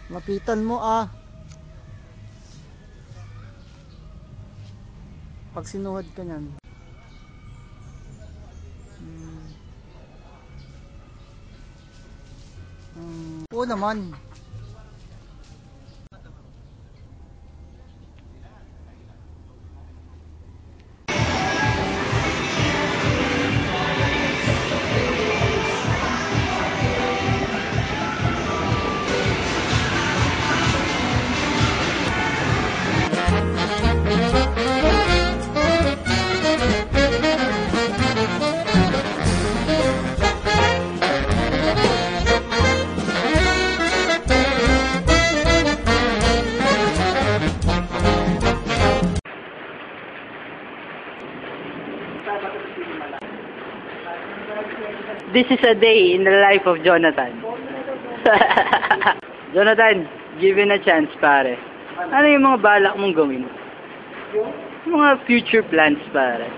Lapitan mo ah. Pag sinuhod ka niyan. Oo naman. This is a day in the life of Jonathan. Jonathan, given a chance, pare. Ano yung mga balak mong gawin? Mga future plans, pare.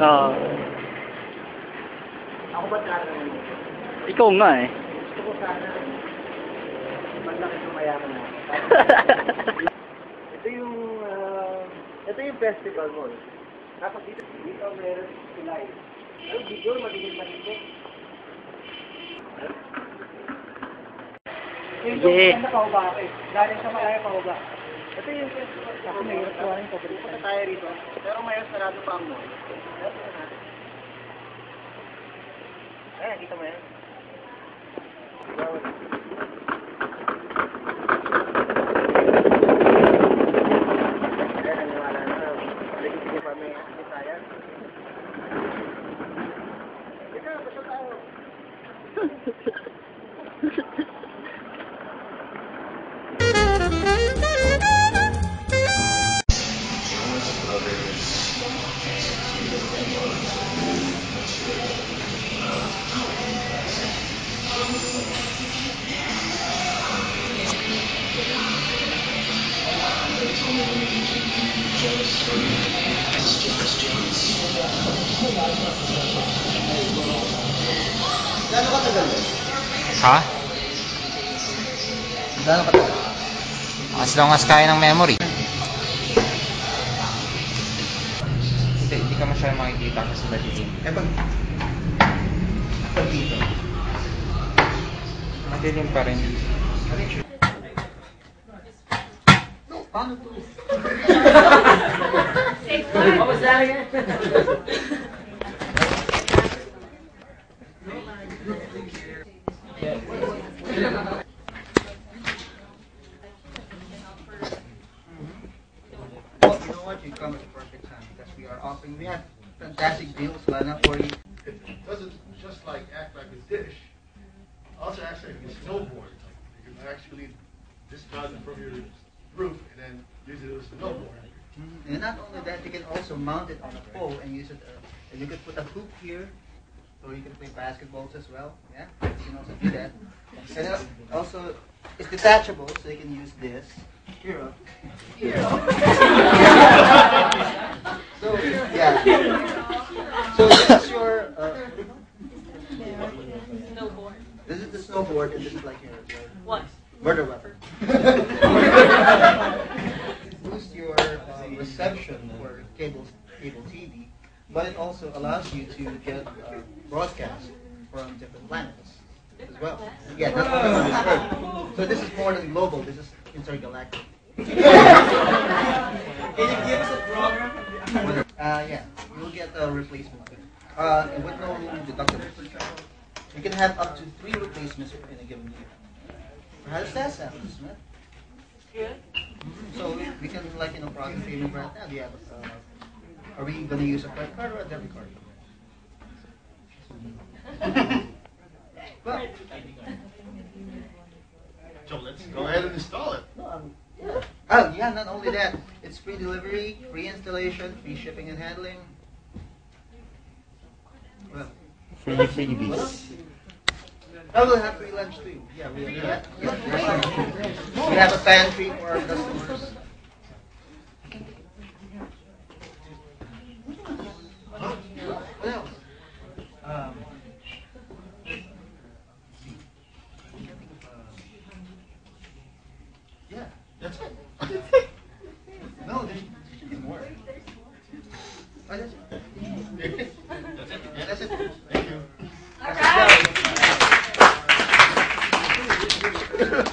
Oo. Ako ba talaga naman? Ikaw nga eh. Gusto ko sana maglaki ng mayaman na. Ito yung festival mo. Dapat dito meron sila eh. Ay, video, matigil. Yeah. Yung pauba eh. Galing sa Malaya pauba. Ito yung festival. Ako may hirap ko rin. Pupunta tayo rito. Pero mayroon sarado pa ang mo. Ayan, kita mo yan. Ayan, naniwala na. Sige pa may Bisaya. Ika, basta tayo. Gano'n katagal? Ha? Gano'n katagal? As long as kaya ng memory. Hindi ka masyadong makikita kasi madilim. Eh pag dito? Madilim pa rin. Paano to? You come at the perfect time because we have fantastic deals lined up for you. It doesn't just like act like a dish. Also acts like a snowboard. You can actually discard it from your roof and then use it as a snowboard. And not only that, you can also mount it on a pole and use it. And you could put a hoop here, so you can play basketballs as well. Yeah, you can also do that. And also, it's detachable, so you can use this. Here. So yeah. So this is your Snowboard. This is the snowboard, and this is like your What? murder weapon. Boost your reception for cable TV, but it also allows you to get broadcasts from different planets as well. Yeah, not only on this Earth. So this is more than global. This is intergalactic. Can you give us a program? Yeah, you'll get a replacement with no deductibles. You can have up to 3 replacements in a given year. How does that sound, Smith? Good. So we can process payment right now. Do you have are we going to use a credit card or a debit card? Well, So let's go ahead and install it. no, yeah. Oh yeah, not only that, it's free delivery, free installation, free shipping and handling. Well, Freebies. I will have free lunch too. Yeah, we have a pantry for our customers. What else? That's it. No, there should be more. Oh, that's it. That's it. Yeah, that's it. Thank you. All right.